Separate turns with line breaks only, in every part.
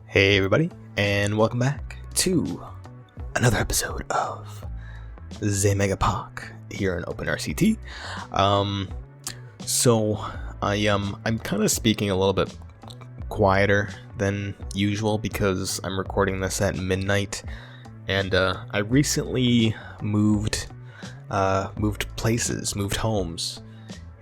Hey everybody, and welcome back to another episode of the Mega Park here in OpenRCT. I'm kind of speaking a little bit quieter than usual because I'm recording this at midnight, and I recently moved homes,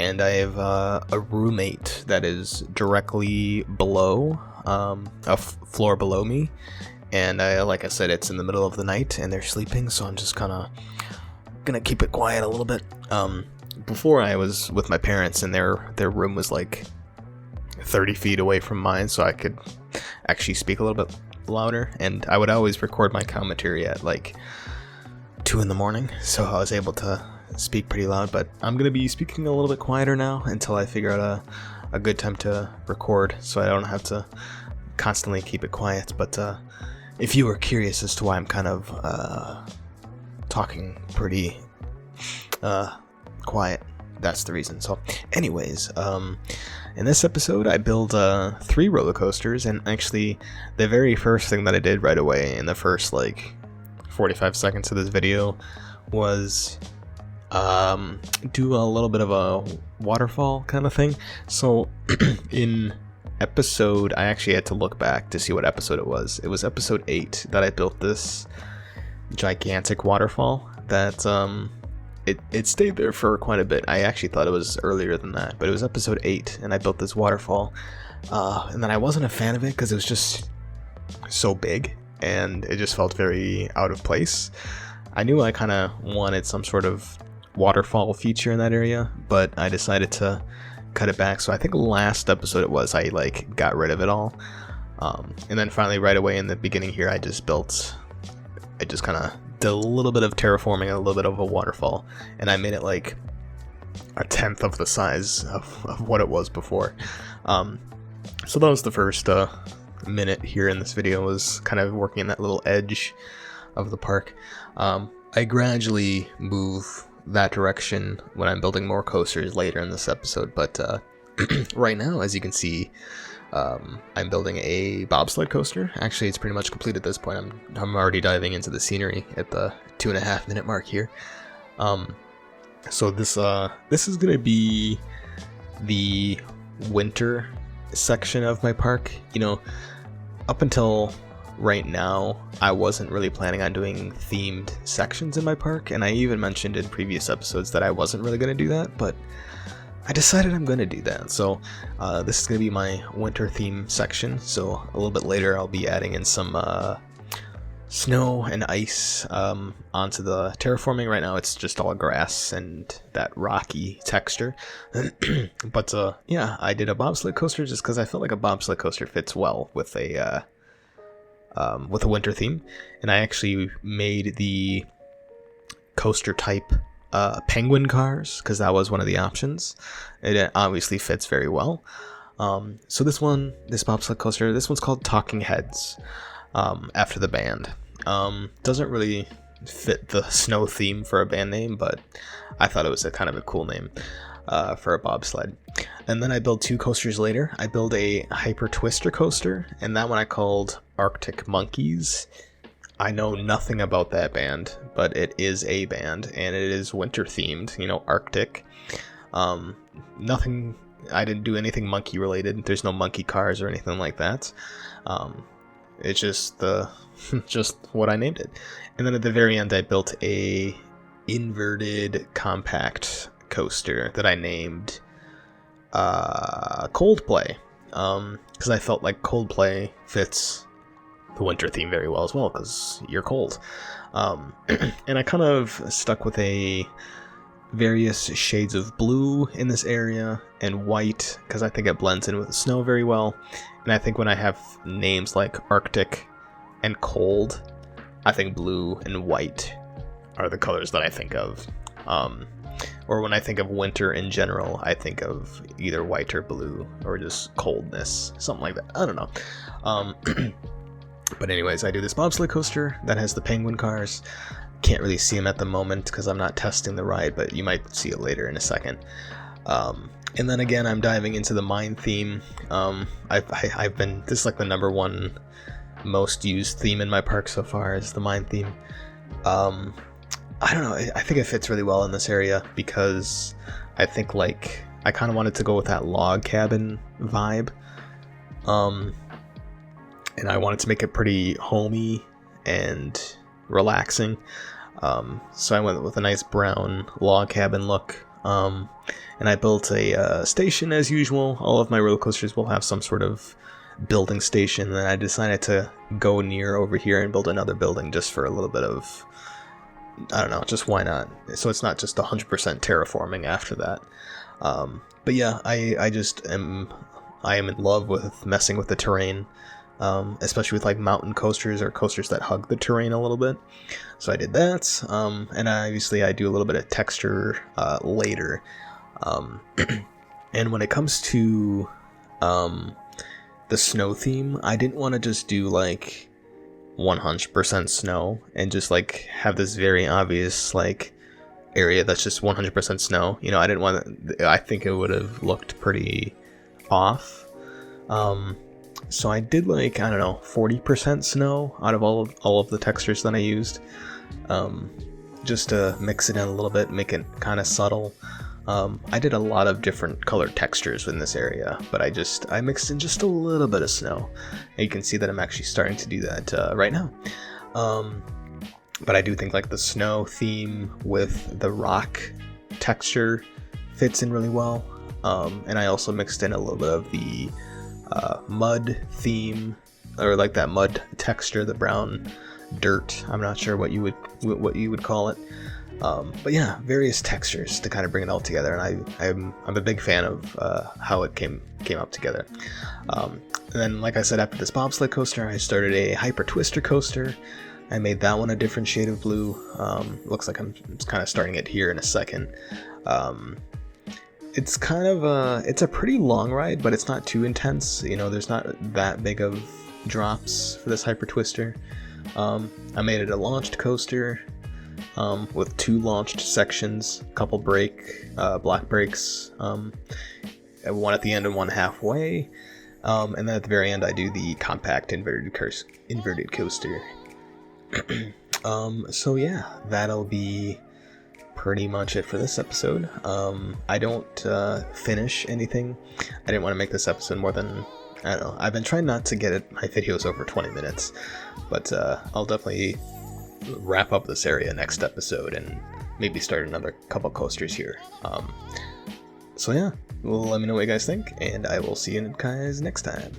and I have a roommate that is directly below. Floor below me, and like I said, it's in the middle of the night and they're sleeping, so I'm just kind of gonna keep it quiet a little bit. Before I was with my parents, and their room was like 30 feet away from mine, so I could actually speak a little bit louder, and I would always record my commentary at like 2 in the morning, so I was able to speak pretty loud. But I'm gonna be speaking a little bit quieter now until I figure out a good time to record, so I don't have to constantly keep it quiet. But if you were curious as to why I'm kind of talking pretty quiet, that's the reason. So anyways, in this episode I build 3 roller coasters, and actually the very first thing that I did right away in the first like 45 seconds of this video was do a little bit of a waterfall kind of thing. So in episode, I actually had to look back to see what episode it was. It was episode 8 that I built this gigantic waterfall that it stayed there for quite a bit. I actually thought it was earlier than that, but it was episode 8 and I built this waterfall, and then I wasn't a fan of it because it was just so big and it just felt very out of place. I knew I kind of wanted some sort of waterfall feature in that area, but I decided to cut it back. So I think last episode I like got rid of it all, and then finally right away in the beginning here I just kind of did a little bit of terraforming, a little bit of a waterfall, and I made it like a 10th of the size of what it was before. So that was the first minute here in this video, was kind of working in that little edge of the park. I gradually move that direction when I'm building more coasters later in this episode, but right now, as you can see, I'm building a bobsled coaster. Actually, it's pretty much complete at this point. I'm already diving into the scenery at the 2.5 minute mark here. So this is gonna be the winter section of my park. You know, up until right now, I wasn't really planning on doing themed sections in my park, and I even mentioned in previous episodes that I wasn't really going to do that, but I decided I'm going to do that. So this is going to be my winter theme section. So a little bit later I'll be adding in some snow and ice onto the terraforming. Right now it's just all grass and that rocky texture. But yeah, I did a bobsled coaster just because I felt like a bobsled coaster fits well with a winter theme, and I actually made the coaster type penguin cars because that was one of the options. It obviously fits very well. So this bobsled coaster, this one's called Talking Heads, after the band. Doesn't really fit the snow theme for a band name, but I thought it was a kind of a cool name for a bobsled. And then I built 2 coasters later. I built a Hyper Twister coaster, and that one I called Arctic Monkeys. I know nothing about that band, but it is a band, and it is winter themed, you know, Arctic. Nothing, I didn't do anything monkey related. There's no monkey cars or anything like that. It's just just what I named it. And then at the very end I built a inverted compact coaster that I named Coldplay, because I felt like Coldplay fits the winter theme very well as well, because you're cold. And I kind of stuck with a various shades of blue in this area and white, because I think it blends in with the snow very well. And I think when I have names like Arctic and cold, I think blue and white are the colors that I think of. Or when I think of winter in general, I think of either white or blue, or just coldness, something like that. I don't know. But anyways, I do this bobsled coaster that has the penguin cars. Can't really see them at the moment because I'm not testing the ride, but you might see it later in a second. And then again, I'm diving into the mine theme. I've been, this is like the number one most used theme in my park so far, is the mine theme. I don't know, I think it fits really well in this area because I think like I kind of wanted to go with that log cabin vibe. And I wanted to make it pretty homey and relaxing. So I went with a nice brown log cabin look. And I built a station as usual. All of my roller coasters will have some sort of building station, and then I decided to go near over here and build another building just for a little bit of, I don't know, just why not? So it's not just 100% terraforming after that. But yeah, I am in love with messing with the terrain, especially with like mountain coasters or coasters that hug the terrain a little bit. So I did that, and obviously I do a little bit of texture later. And when it comes to the snow theme, I didn't want to just do like 100% snow and just like have this very obvious like area that's just 100% snow. You know, I didn't want to, I think it would have looked pretty off. So I did like, I don't know, 40% snow out of all of the textures that I used, just to mix it in a little bit, make it kind of subtle. I did a lot of different colored textures in this area, but I mixed in just a little bit of snow. And you can see that I'm actually starting to do that right now. But I do think like the snow theme with the rock texture fits in really well. And I also mixed in a little bit of the mud theme, or like that mud texture, the brown dirt. I'm not sure what you would call it. But yeah, various textures to kind of bring it all together, and I'm a big fan of how it came up together. And then, like I said, after this bobsled coaster, I started a hyper twister coaster. I made that one a different shade of blue. Looks like I'm kind of starting it here in a second. It's kind of it's a pretty long ride, but it's not too intense. You know, there's not that big of drops for this hyper twister. I made it a launched coaster. With 2 launched sections, a couple block breaks, one at the end and one halfway, and then at the very end I do the compact inverted coaster. So yeah, that'll be pretty much it for this episode. I don't finish anything. I didn't want to make this episode more than, I don't know, I've been trying not to get my videos over 20 minutes, but I'll definitely wrap up this area next episode and maybe start another couple coasters here. So yeah, well, let me know what you guys think, and I will see you guys next time.